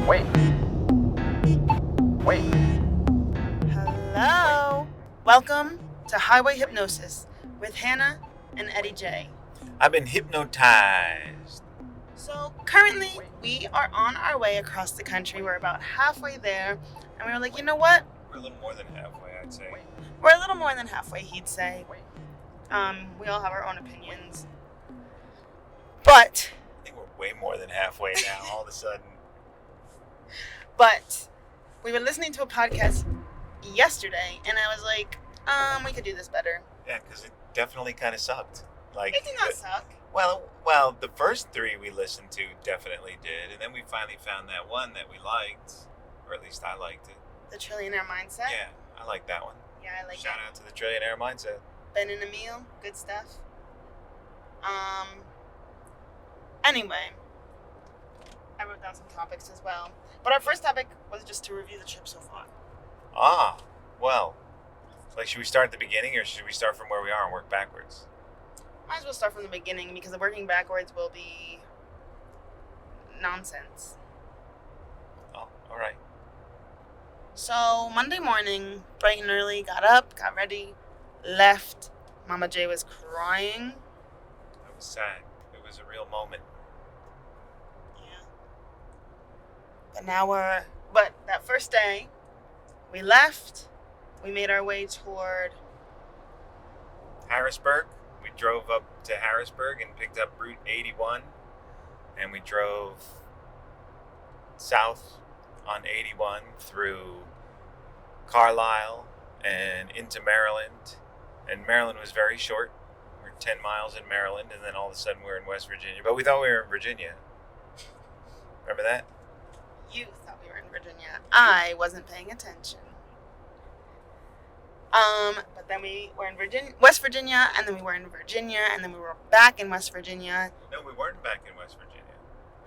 Wait. Wait. Hello. Welcome to Highway Hypnosis with Hannah and Eddie J. I've been hypnotized. So currently we are on our way across the country. We're about halfway there. And we were like, you know what? We're a little more than halfway, I'd say. We're a little more than halfway, he'd say. We all have our own opinions. But I think we're way more than halfway now, all of a sudden. But we were listening to a podcast yesterday, and I was like, we could do this better. Yeah, because it definitely kind of sucked. Like, It did not suck. Well, the first three we listened to definitely did, and then we finally found that one that we liked, or at least I liked it. The Trillionaire Mindset. Yeah, I like that one. Yeah, I like Shout it. out to the Trillionaire Mindset. Ben and Emil, good stuff. Anyway, I wrote down some topics as well. But our first topic was just to review the trip so far. Well, like, should we start at the beginning, or should we start from where we are and work backwards? Might as well start from the beginning because the working backwards will be nonsense. Oh, all right. So Monday morning, bright and early, got up, got ready, left. Mama J was crying. It was sad. It was a real moment. Yeah. But that first day, we left. We made our way toward Harrisburg. We drove up to Harrisburg and picked up Route 81, and we drove south on 81 through Carlisle and into Maryland. And Maryland was very short. We were 10 miles in Maryland, and then all of a sudden we were in West Virginia. But we thought we were in Virginia. Remember that? You thought we were in Virginia. I wasn't paying attention. But then we were in West Virginia, and then we were in Virginia, and then we were back in West Virginia. No, we weren't back in West Virginia.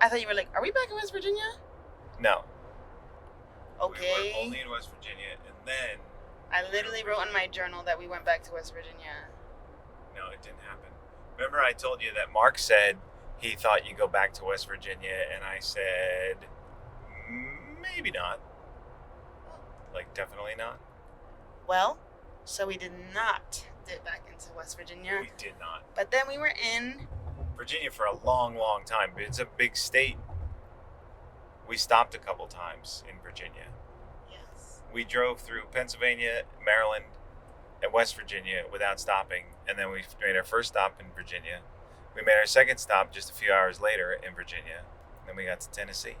I thought you were like, are we back in West Virginia? No. Okay. We were only in West Virginia, and then... I literally wrote in my journal that we went back to West Virginia. No, it didn't happen. Remember I told you that Mark said he thought you'd go back to West Virginia, and I said, maybe not. Like, definitely not. Well, so we did not dip back into West Virginia. We did not. But then we were in... Virginia for a long, long time. It's a big state. We stopped a couple times in Virginia. Yes. We drove through Pennsylvania, Maryland, and West Virginia without stopping, and then we made our first stop in Virginia. We made our second stop just a few hours later in Virginia. Then we got to Tennessee.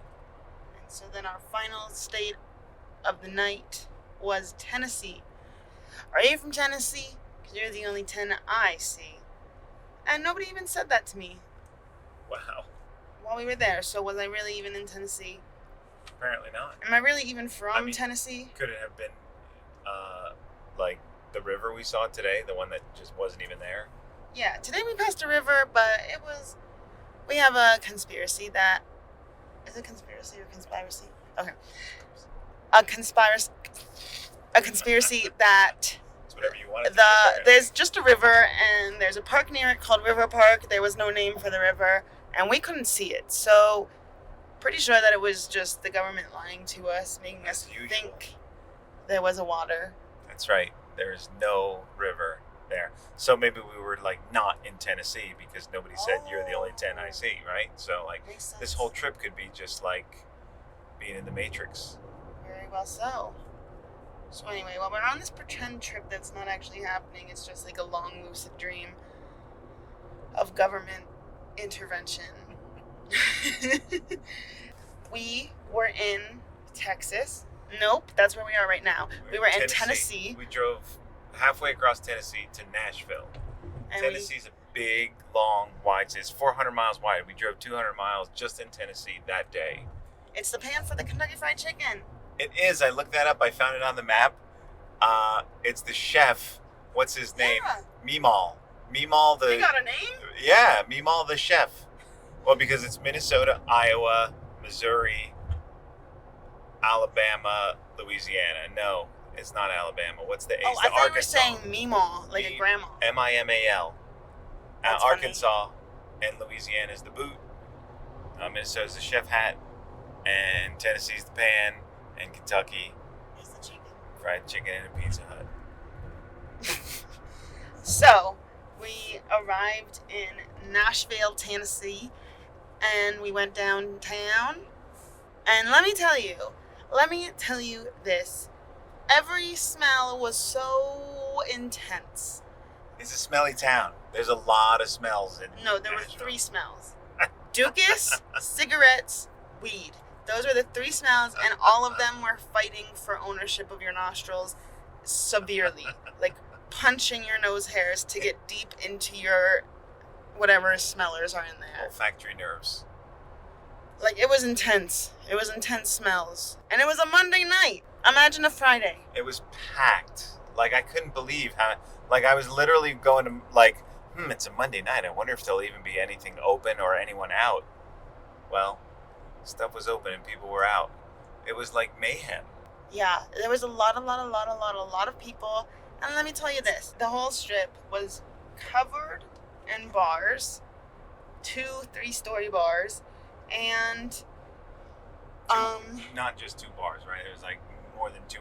And so then our final state of the night was Tennessee. Are you from Tennessee? Because you're the only 10 I see. And nobody even said that to me Wow. while we were there. So was I really even in Tennessee? Apparently not. Am I really even from I mean, Tennessee? Could it have been, like, the river we saw today? The one that just wasn't even there? Yeah, today we passed a river, but we have a conspiracy that... Is it conspiracy or conspiracy? Okay. A conspiracy that... It's whatever you want it to be. There's just a river, and there's a park near it called River Park. There was no name for the river, and we couldn't see it. So, pretty sure that it was just the government lying to us, making us think there was a water. That's right. There is no river there. So maybe we were, like, not in Tennessee because nobody said you're the only 10 I see, right? So, like, Makes sense. this whole trip could be just like being in the Matrix. Very well so. So anyway, while we're on this pretend trip that's not actually happening, it's just like a long lucid dream of government intervention. We were in Texas. Nope, that's where we are right now. We were in Tennessee. We drove halfway across Tennessee to Nashville. And Tennessee's a big, long, wide state. It's 400 miles wide. We drove 200 miles just in Tennessee that day. It's the pan for the Kentucky Fried Chicken. It is. I looked that up. I found it on the map. It's the chef. What's his name? Yeah. Meemaw. Meemaw the... You got a name? Yeah, Meemaw the chef. Well, because it's Minnesota, Iowa, Missouri, Alabama, Louisiana. No, it's not Alabama. What's the A? Oh, It's I the thought Arkansas. you were saying Meemaw, like a grandma. Mimal. That's funny. Arkansas and Louisiana is the boot. Minnesota's the chef hat. and Tennessee's the pan, and Kentucky Here's the chicken. fried chicken and a Pizza Hut. So, we arrived in Nashville, Tennessee, and we went downtown. And let me tell you this. Every smell was so intense. It's a smelly town. There's a lot of smells in No, there were Nashville. 3 smells. Dukas, cigarettes, weed. Those were the 3 smells, and all of them were fighting for ownership of your nostrils severely. Like punching your nose hairs to get deep into your whatever smellers are in there. Olfactory nerves. Like, it was intense. It was intense smells. And it was a Monday night. Imagine a Friday. It was packed. Like, I couldn't believe how... Like, I was literally going to, like, it's a Monday night. I wonder if there'll even be anything open or anyone out. Well, stuff was open and people were out. It was like mayhem. Yeah, there was a lot of people. And let me tell you this. The whole strip was covered in bars. 2 3-story bars. And, Not just 2 bars, right? It was like more than 2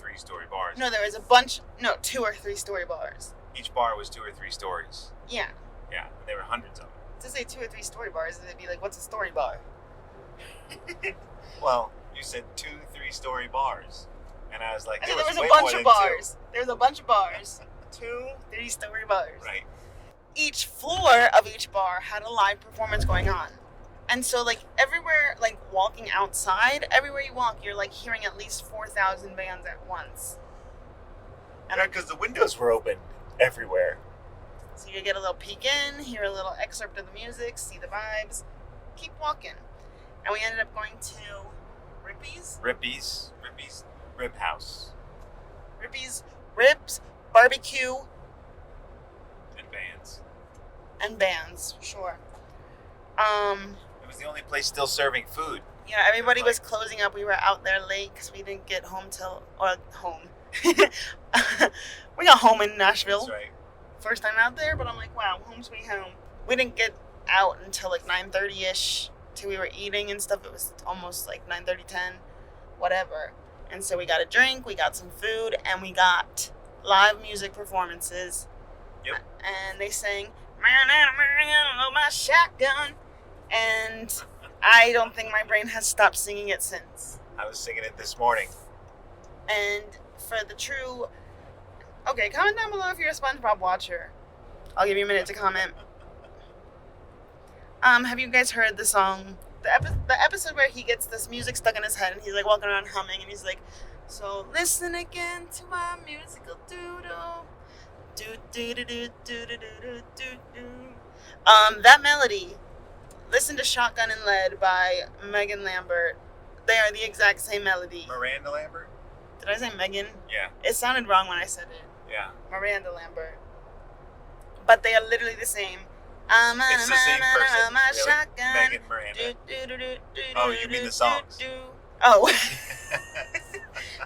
3-story bars. No, there was 2 or 3-story bars. Each bar was 2 or 3 stories. Yeah. Yeah, and there were hundreds of them. To say 2 or 3-story bars, it'd be like, what's a story bar? Well, you said 2 3-story bars. And I was like, I said there there was way a more bunch than of bars. There was a bunch of bars. 2 3-story bars. Right. Each floor of each bar had a live performance going on. And so, like, everywhere, like, walking outside, everywhere you walk, you're, like, hearing at least 4,000 bands at once. And because the windows were open everywhere. So you get a little peek in, hear a little excerpt of the music, see the vibes, keep walking. And we ended up going to Rippy's. Rippy's Rib House. Rippy's Ribs, barbecue, And bands. and bands, sure. It was the only place still serving food. Yeah, everybody was closing up. We were out there late because we didn't get home home. We got home in Nashville. That's right. First time out there, but I'm like, wow, home sweet home. We didn't get out until like 9:30ish till we were eating and stuff. It was almost like 9:30, 10, whatever. And so we got a drink, we got some food, and we got live music performances. Yep. And they sang, "Man, load my shotgun." And I don't think my brain has stopped singing it since. I was singing it this morning. And for the true... Okay, comment down below if you're a SpongeBob watcher. I'll give you a minute to comment. Have you guys heard the song? The episode where he gets this music stuck in his head and he's like walking around humming and he's like, so listen again to my musical doodoo. Do do do do do do do do do. That melody. Listen to Shotgun and Lead by Megan Lambert. They are the exact same melody. Miranda Lambert? Did I say Megan? Yeah. It sounded wrong when I said it. Yeah. Miranda Lambert. But they are literally the same. It's the same person. My Really. shotgun. Megan Miranda. Do, do, do, do, do, Oh, do, you mean do, the songs. do, do. Oh.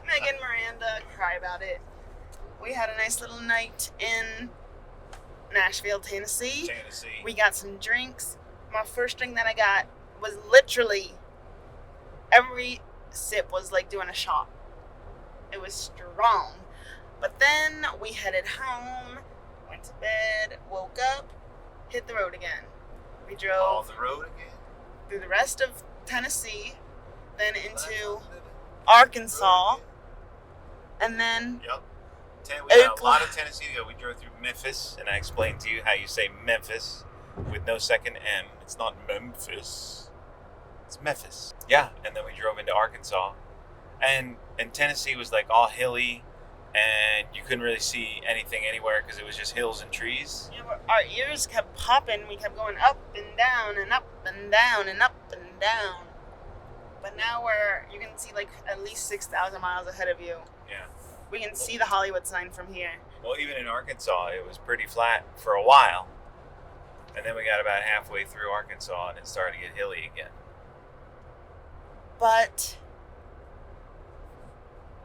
Megan Miranda, cry about it. We had a nice little night in Nashville, Tennessee. We got some drinks. My first drink that I got was literally every sip was like doing a shot. It was strong. But then we headed home, went to bed, woke up, hit the road again. We drove Off the road again? through the rest of Tennessee, then into Arkansas, and then Yep. We got a Oklahoma. lot of Tennessee to go. We drove through Memphis, and I explained to you how you say Memphis with no second M. It's not Memphis. It's Memphis. Yeah, and then we drove into Arkansas. And Tennessee was like all hilly, and you couldn't really see anything anywhere because it was just hills and trees. you know, our ears kept popping. We kept going up and down and up and down and up and down. But now you can see like at least 6,000 miles ahead of you. Yeah. We can see the Hollywood sign from here. Well, even in Arkansas, it was pretty flat for a while. And then we got about halfway through Arkansas, and it started to get hilly again. But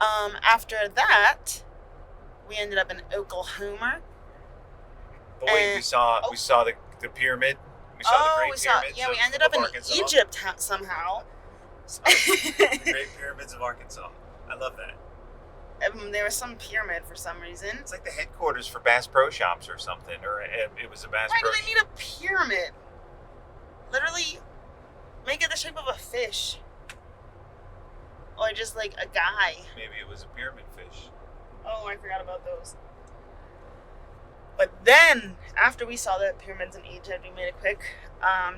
after that, we ended up in Oklahoma. But wait, And- we saw the pyramid. We saw the Great we saw. Pyramids Yeah, we of- ended up of in Arkansas. Egypt somehow. The Great Pyramids of Arkansas. I love that. There was some pyramid for some reason. It's like the headquarters for Bass Pro Shops or something, or it was a Bass Why Pro. do they need a pyramid? Literally, make it the shape of a fish. Or just like a guy. Maybe it was a pyramid fish. Oh, I forgot about those. But then, after we saw the pyramids in Egypt, we made a quick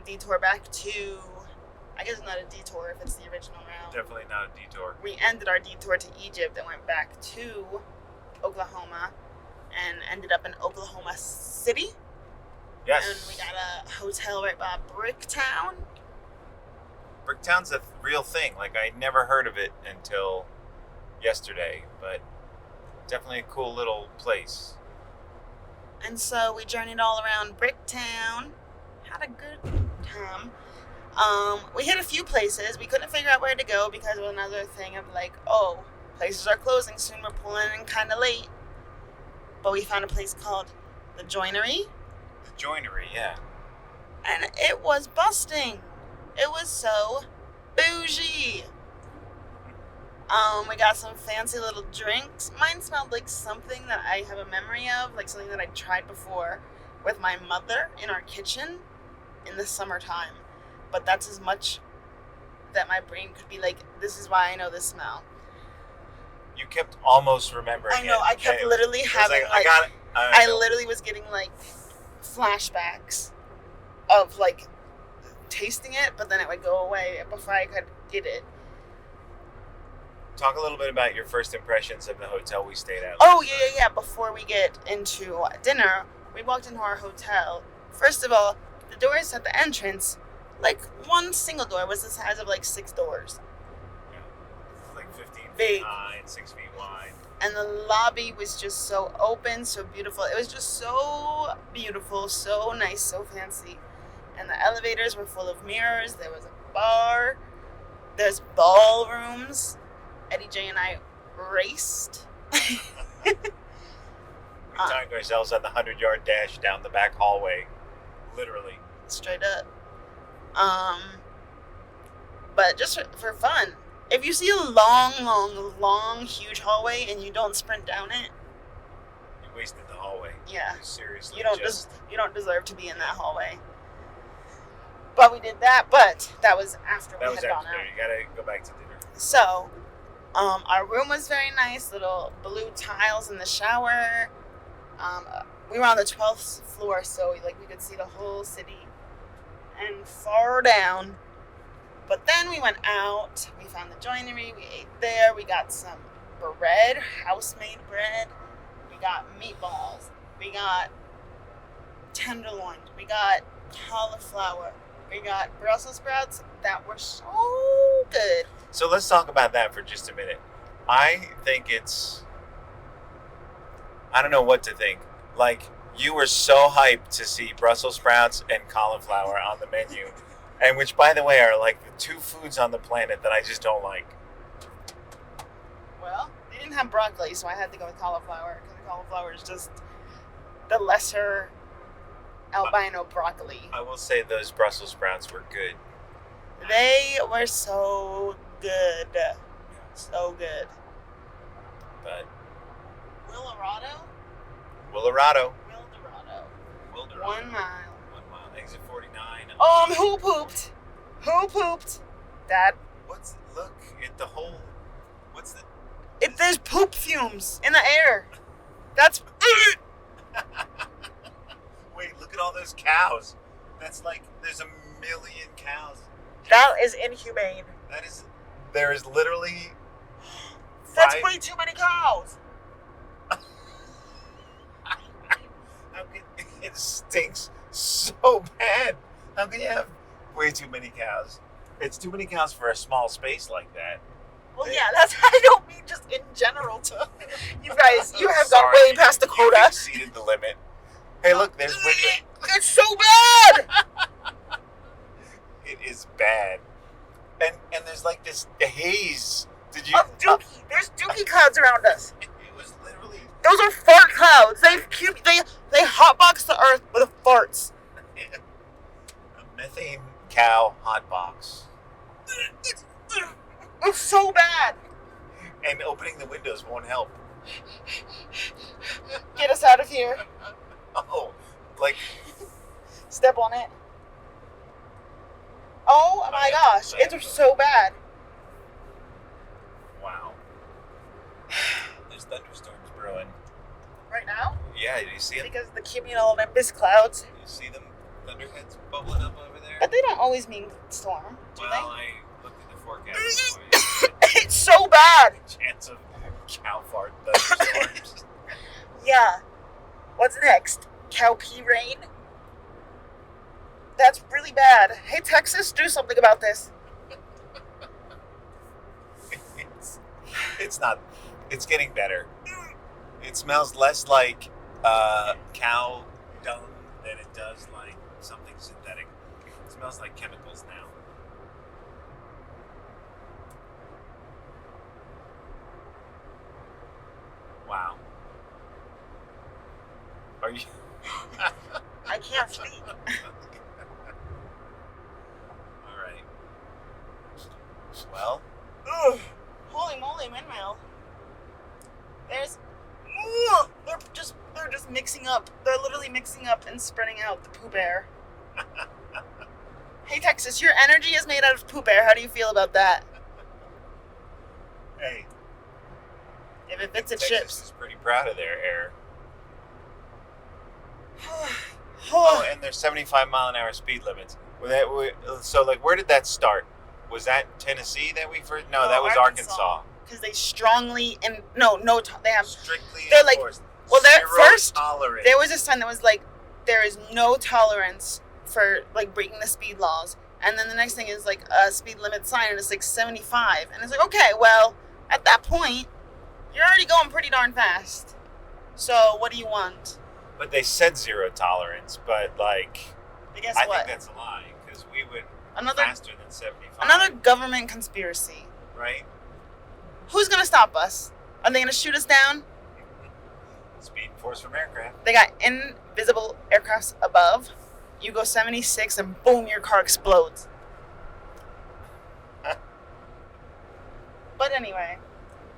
detour back to... I guess it's not a detour if it's the original route. Definitely not a detour. We ended our detour to Egypt and went back to Oklahoma and ended up in Oklahoma City. Yes. And we got a hotel right by Bricktown. Bricktown's a real thing. Like, I never heard of it until yesterday, but definitely a cool little place. And so we journeyed all around Bricktown. Had a good time. We hit a few places. We couldn't figure out where to go because of another thing of like, oh, places are closing soon. We're pulling in kind of late. But we found a place called The Joinery. The Joinery, yeah. And it was busting. It was so bougie. We got some fancy little drinks. Mine smelled like something that I have a memory of, like something that I tried before with my mother in our kitchen in the summertime. But that's as much that my brain could be like, this is why I know this smell. You kept almost remembering I know, I kept it. literally It was having I got it. I literally was getting like flashbacks of like tasting it, but then it would go away before I could get it. Talk a little bit about your first impressions of the hotel we stayed at. Oh, yeah. Before we get into dinner, we walked into our hotel. First of all, the doors at the entrance, like one single door was the size of like 6 doors. Yeah. Like 15 Big. feet high and 6 feet wide. And the lobby was just so open, so beautiful. It was just so beautiful, so nice, so fancy. And the elevators were full of mirrors. There was a bar. There's ballrooms. Eddie J and I raced. We timed ourselves on the 100-yard dash down the back hallway. Literally. Straight up. But just for fun. If you see a long, huge hallway and you don't sprint down it, You wasted the hallway. yeah, Seriously. you don't deserve to be in that hallway. But we did that, but that was after we That was had gone after out. dinner. You gotta go back to dinner. So, our room was very nice, little blue tiles in the shower. We were on the 12th floor, so we could see the whole city and far down. But then we went out, we found the joinery, we ate there, we got some bread, house-made bread, we got meatballs, we got tenderloin, we got cauliflower, we got Brussels sprouts that were so good. So let's talk about that for just a minute. I think I don't know what to think. Like, you were so hyped to see Brussels sprouts and cauliflower on the menu. And which, by the way, are like the 2 foods on the planet that I just don't like. Well, they didn't have broccoli, so I had to go with cauliflower, because cauliflower is just the lesser albino broccoli. I will say those Brussels sprouts were good. They were so good. So good. But Willerado? Wilderado. 1 mile. 1 mile. Exit 49. Who pooped? Who pooped? Dad. Look at the whole, There's poop fumes in the air. That's... Wait, look at all those cows. That's like, there's a million cows. That is inhumane. There is literally... That's 5 way too many cows. It stinks so bad. How can you have way too many cows? It's too many cows for a small space like that. Well, yeah, I don't mean just in general to... You guys, you have gone Sorry, way past the you quota. exceeded the limit. Hey, look, there's window. It's so bad! It is bad. And there's like this haze. Did you... Of dookie. There's dookie clouds around us. It was literally... Those are fart clouds. They hotbox the earth with farts. methane cow hot box. It's so bad. And opening the windows won't help. Get us out of here. Oh, like... Step on it. Oh my gosh, it's so bad. Wow. There's thunderstorms brewing. Right now? Yeah, do you see them? Because the cumulonimbus clouds. You see them thunderheads bubbling up over there? But they don't always mean storm, do Well, I looked at the forecast. they? It's so bad. Chance of cow fart thunderstorms. Yeah. What's next? Cow pee rain? That's really bad. Hey, Texas, do something about this. It's not. It's getting better. It smells less like cow dung than it does like something synthetic. It smells like chemicals now. Wow. Are you? I can't speak. All right. Well. Ugh. Holy moly, windmill. They're just mixing up. They're literally mixing up and spreading out the poop air. Hey, Texas, your energy is made out of poop air. How do you feel about that? Hey. If it fits, it Texas ships. is pretty proud of their air. Oh, And there's 75-mile-an-hour speed limits. So, like, where did that start? Was that Tennessee that we first? No, that was Arkansas. Because they strongly and they have Strictly they're like, enforced. well, they're Zero first. tolerance. There was a sign that was like, there is no tolerance for like breaking the speed laws. And then the next thing is like a speed limit sign, and it's like 75. And it's like, okay, well, at that point, you're already going pretty darn fast. So what do you want? But they said zero tolerance, but like, But guess I what? think that's a lie because we went Another faster than 75. another government conspiracy. Right? Who's gonna stop us? Are they gonna shoot us down? Speed enforced from aircraft. They got invisible aircrafts above. You go 76 and boom, your car explodes. But anyway,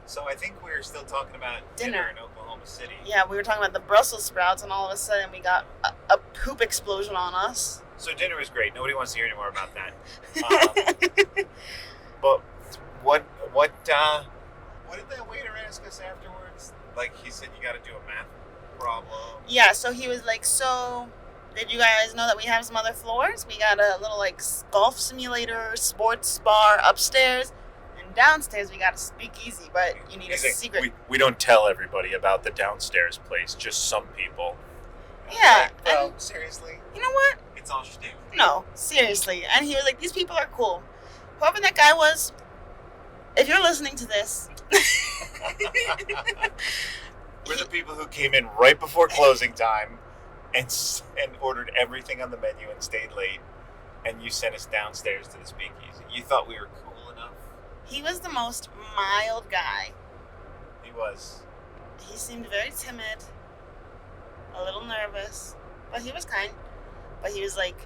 So I think we're still talking about dinner in Oklahoma City. yeah, we were talking about the Brussels sprouts, and all of a sudden we got a poop explosion on us. So dinner was great. Nobody wants to hear any more about that. But what did that waiter ask us afterwards? Like he said, you got to do a math problem. Yeah, so he was like, so did you guys know that we have some other floors? We got a little like golf simulator, sports bar upstairs, and downstairs we got a speakeasy, but you need a secret. We don't tell everybody about the downstairs place, just some people. Yeah, Like, bro, and- seriously? You know what? It's all shtick. No, seriously. And he was like, these people are cool. Whoever that guy was, if you're listening to this, We're the people who came in right before closing time and ordered everything on the menu and stayed late, and you sent us downstairs to the speakeasy. You thought we were cool enough? he was the most mild guy. He was. He seemed very timid, a little nervous, but he was kind. But he was like,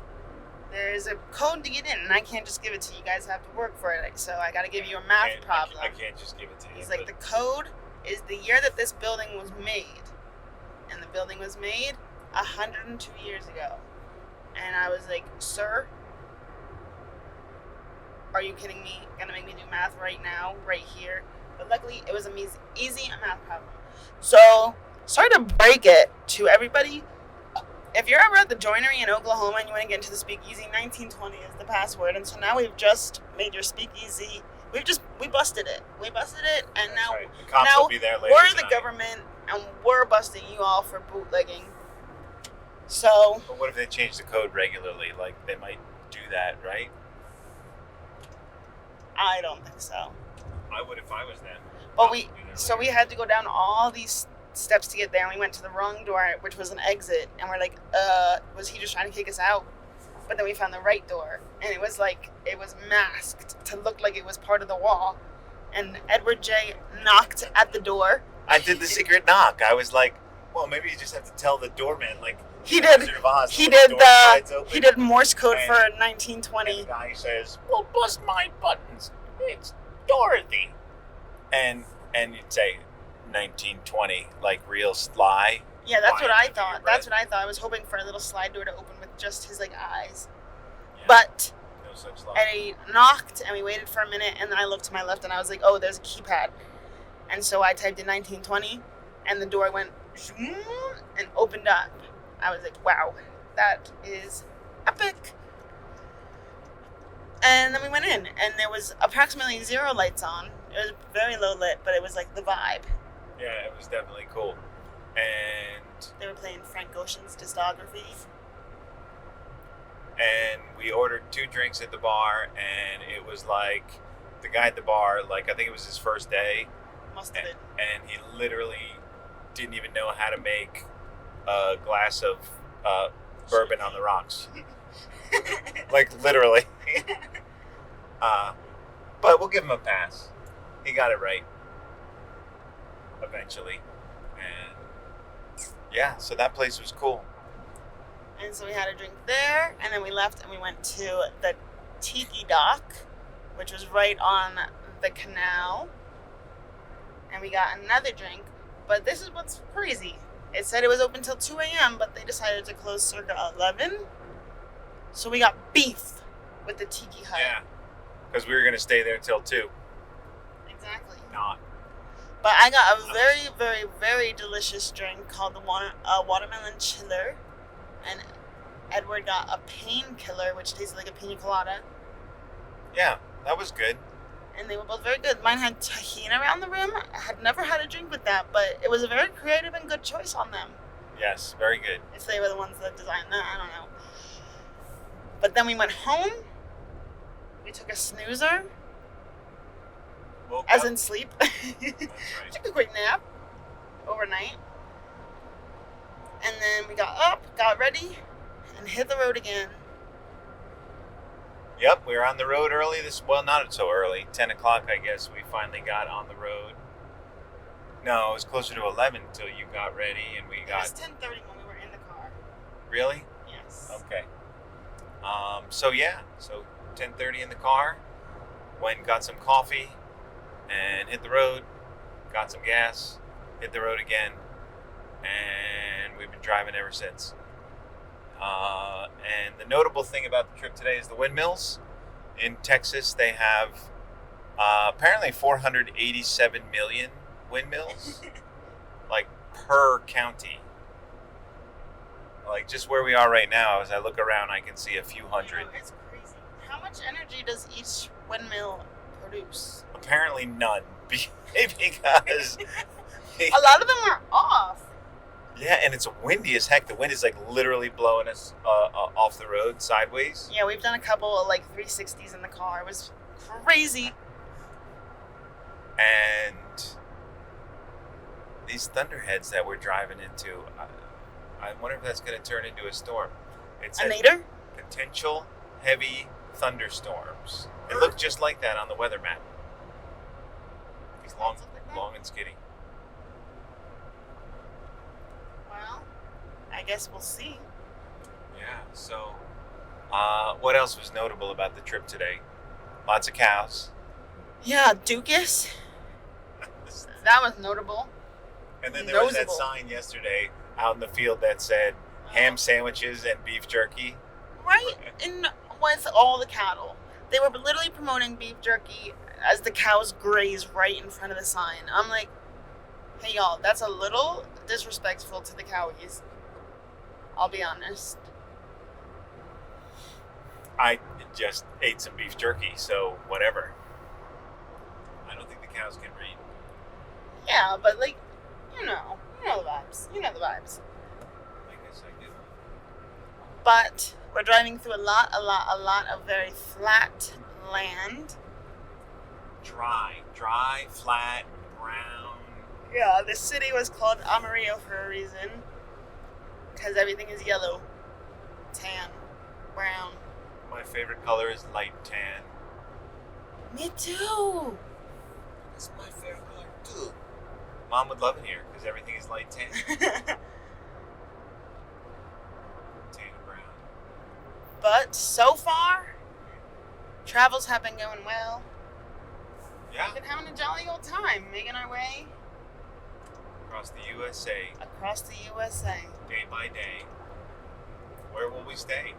there's a code to get in, and I can't just give it to you. You guys have to work for it. So I got to give you a math problem. I can't just give it to you. He's like, the code is the year that this building was made. And the building was made 102 years ago. And I was like, sir, are you kidding me? Gonna make me do math right now, right here? But luckily, it was an easy math problem. So, sorry to break it to everybody. If you're ever at the joinery in Oklahoma and you want to get into the speakeasy, 1920 is the password. And so now we've just made your speakeasy. We busted it. We busted it, and That's now right. The cops now will be there later we're tonight. the government, and we're busting you all for bootlegging. So, But what if they change the code regularly? Like, they might do that, right? I don't think so. I would if I was them. But we had to go down all these steps to get there, and we went to the wrong door, which was an exit, and we're like, was he just trying to kick us out? But then we found the right door, and it was masked to look like it was part of the wall. And Edward J. knocked at the door. I did the secret knock. I was like, Well, maybe you just have to tell the doorman, like, He did. Wizard of Oz, He the did door slides open, he did Morse code and- for and 1920. the guy says, "Well, bust my buttons. It's Dorothy." And you'd say 1920, like real sly. Yeah, that's what I Quiet, thought. right? That's what I thought. I was hoping for a little slide door to open with just his like eyes. Yeah, But no such luck. I knocked and we waited for a minute and then I looked to my left and I was like, oh, there's a keypad. And so I typed in 1920 and the door went zoom and opened up. I was like, wow, that is epic. And then we went in and there was approximately 0 lights on. It was very low lit, but it was like the vibe. Yeah, it was definitely cool. And They were playing Frank Ocean's discography. we ordered 2 drinks at the bar, and it was like the guy at the bar, like I think it was his first day, Must have been. and he literally didn't even know how to make a glass of bourbon on the rocks. Like literally. But we'll give him a pass. He got it right eventually. And yeah, so that place was cool. And so we had a drink there, and then we left and we went to the Tiki Dock, which was right on the canal. And we got another drink, but this is what's crazy. It said it was open till 2 a.m., but they decided to close circa 11. So we got beef with the Tiki Hut. Yeah, because we were going to stay there till 2. Exactly. Not. But I got a very, very, very delicious drink called the watermelon chiller. And Edward got a painkiller, which tasted like a pina colada. Yeah, that was good. And they were both very good. Mine had tahini around the rim. I had never had a drink with that, but it was a very creative and good choice on them. Yes, very good. If they were the ones that designed that, I don't know. But then we went home. We took a snoozer, Woke as up. in sleep. That's right. Took a quick nap overnight. And then we got up, got ready, and hit the road again. Yep, we were on the road early well, not so early. 10 o'clock, I guess, we finally got on the road. No, it was closer to 11 until you got ready and we It got... was 10:30 when we were in the car. Really? Yes. Okay. So 10:30 in the car, went and got some coffee and hit the road, got some gas, hit the road again, and we've been driving ever since. And the notable thing about the trip today is the windmills. In Texas, they have apparently 487 million windmills, like per county. Like just where we are right now, as I look around, I can see a few hundred. You know, it's crazy. How much energy does each windmill produce? Apparently none, because A lot of them are off. yeah, and it's windy as heck. The wind is like literally blowing us off the road sideways. Yeah, we've done a couple of like 360s in the car. It was crazy. And these thunderheads that we're driving into, I wonder if that's going to turn into a storm. It's A nader? potential heavy thunderstorms. It looked just like that on the weather map. It's long, Look like that? long and skinny. Well, I guess we'll see. Yeah. So, what else was notable about the trip today? Lots of cows. Yeah, Dukas. That was notable. And then there was that Noticeable. sign yesterday out in the field that said ham sandwiches and beef jerky. Right in with all the cattle. They were literally promoting beef jerky as the cows graze right in front of the sign. I'm like, hey y'all, that's a little disrespectful to the cowies. I'll be honest. I just ate some beef jerky, so whatever. I don't think the cows can read. Yeah, but like, you know the vibes. You know the vibes. I guess I do. But we're driving through a lot of very flat land. Dry, flat, brown. Yeah, the city was called Amarillo for a reason. Because everything is yellow, tan, brown. My favorite color is light tan. Me too. That's my favorite color too. Mom would love it here because everything is light tan. Tan and brown. But so far, travels have been going well. Yeah. We've been having a jolly old time making our way Across the USA, across the USA. day by day. Where will we stay?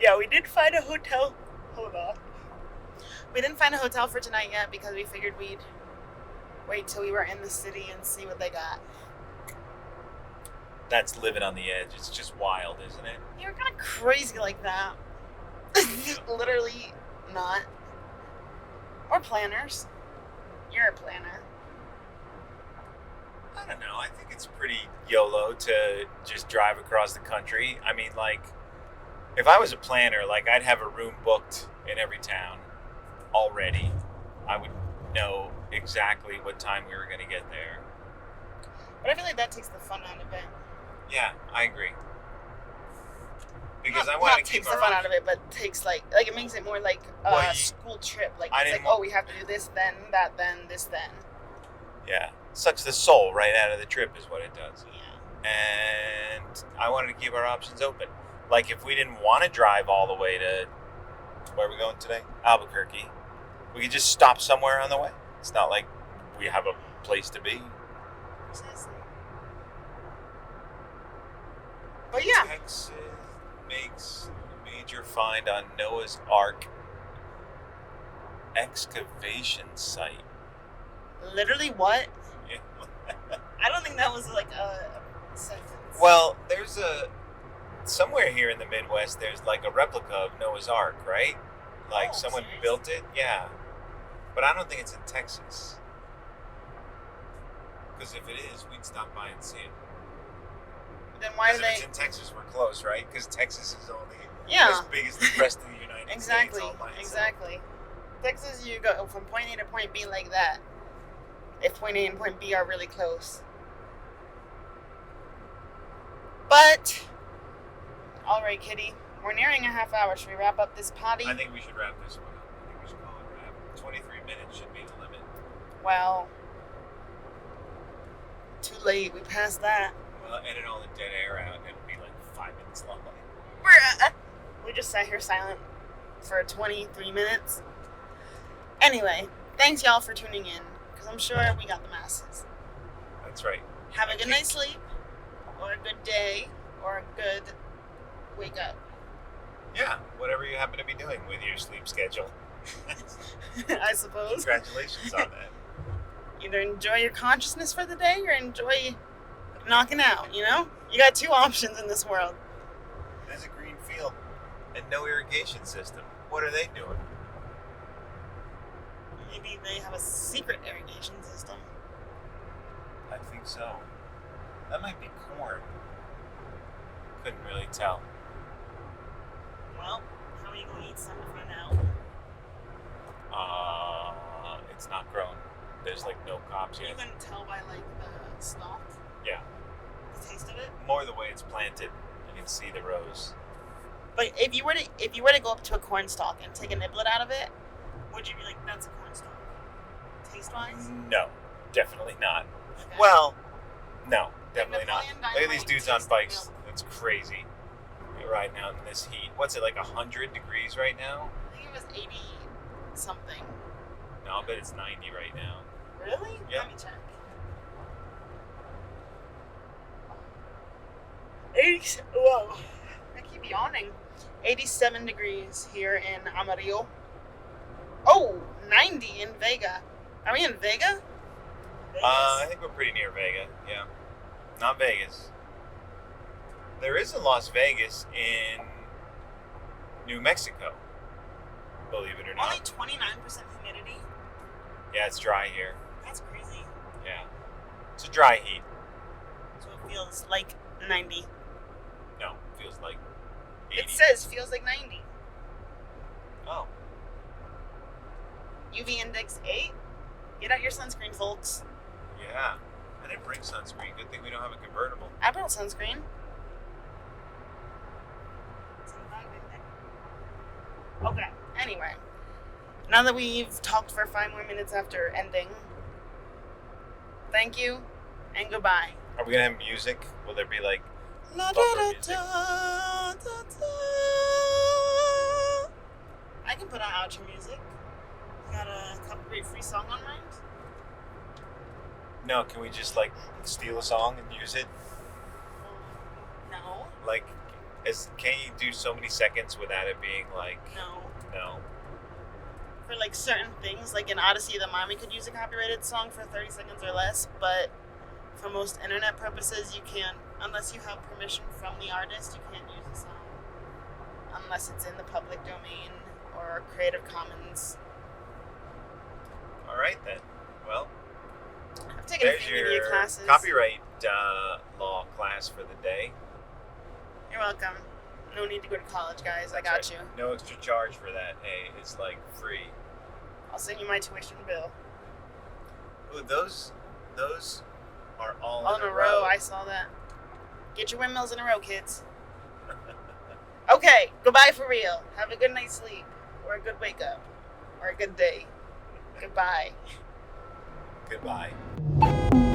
Yeah, we did find a hotel. Hold on. We didn't find a hotel for tonight yet because we figured we'd wait till we were in the city and see what they got. That's living on the edge. It's just wild, isn't it? You're kind of crazy like that. Literally not. Or planners. You're a planner. I don't know. I think it's pretty YOLO to just drive across the country. I mean, like, if I was a planner, like, I'd have a room booked in every town already. I would know exactly what time we were going to get there. But I feel like that takes the fun out of it. Yeah, I agree. Because Not- I want to not keep takes the fun out of it, but takes like it makes it more like a Well, school trip. Like I it's like, didn't wa- oh, we have to do this then, that then, this then. Yeah. Sucks the soul right out of the trip is what it does. Yeah. And I wanted to keep our options open. Like, if we didn't want to drive all the way to, where are we going today? Albuquerque. We could just stop somewhere on the way. It's not like we have a place to be. Precisely. But yeah, Texas makes a major find on Noah's Ark excavation site. literally what? Yeah. I don't think that was like a sentence. Well, there's somewhere here in the Midwest, there's like a replica of Noah's Ark, right? Like Oh, someone seriously? built it, yeah. But I don't think it's in Texas. Because if it is, we'd stop by and see it. Then why do Because if they? it's in Texas, we're close, right? Because Texas is only Yeah. as big as the rest of the United Exactly. States all by itself. Exactly. Texas, you go from point A to point B like that. If point A and point B are really close. But, all right, Kitty, we're nearing a half hour. Should we wrap up this potty? I think we should wrap this one up. I think we should call it a wrap. 23 minutes should be the limit. Well, too late. We passed that. Well, edit all the dead air out and it'll be like 5 minutes long. We just sat here silent for 23 minutes. Anyway, thanks y'all for tuning in, because I'm sure we got the masses. That's right. Have a good night's sleep, or a good day, or a good wake up. Yeah, whatever you happen to be doing with your sleep schedule. I suppose. Congratulations on that. Either enjoy your consciousness for the day or enjoy knocking out, you know? You got two options in this world. There's a green field and no irrigation system. What are they doing? Maybe they have a secret irrigation system. I think so. That might be corn. Couldn't really tell. Well, how are you going to eat some to find out? It's not grown. There's like no cobs You yet. can tell by like the stalk, Yeah. the taste of it. More the way it's planted. You can see the rows. But if you were to go up to a corn stalk and take a niblet out of it, would you be like, that's a corn stalk? Taste wise? No, definitely not. Okay. Well, no, definitely not. Napoleon Look at these Dynamite dudes on tastes bikes. milk. That's crazy. You're riding out in this heat. What's it, like 100 degrees right now? I think it was 80 something. No, I bet it's 90 right now. Really? Yeah. Let me check. 80. Whoa. I keep yawning. 87 degrees here in Amarillo. Oh, 90 in Vega. Are we in Vega? I think we're pretty near Vega. Yeah. Not Vegas. There is a Las Vegas in New Mexico. Believe it or Only not. 29% humidity. Yeah, it's dry here. That's crazy. Yeah. It's a dry heat. So it feels like 90. No, feels like 80. It says feels like 90. Oh. UV index 8. Get out your sunscreen, folks. Yeah. I didn't bring sunscreen. Good thing we don't have a convertible. I brought sunscreen. Okay, anyway. Now that we've talked for 5 more minutes after ending, Thank you, and goodbye. Are we gonna have music? Will there be like La, bumper da, music? da, da, da. I can put on outro music. Got a copyright-free song on mind? No, can we just like steal a song and use it? No. Like, can't you do so many seconds without it being like? No. No. For like certain things, like in Odyssey of the Mind, we could use a copyrighted song for 30 seconds or less, but for most internet purposes, you can't, unless you have permission from the artist, you can't use a song. Unless it's in the public domain or Creative Commons. All right then. Well, I've taken a there's few media your classes. copyright law class for the day. You're welcome. No need to go to college, guys. I That's got right. you. No extra charge for that. Hey, it's like free. I'll send you my tuition bill. Ooh, those are all All in a row. I saw that. Get your windmills in a row, kids. Okay, goodbye for real. Have a good night's sleep, or a good wake up, or a good day. Goodbye. Goodbye.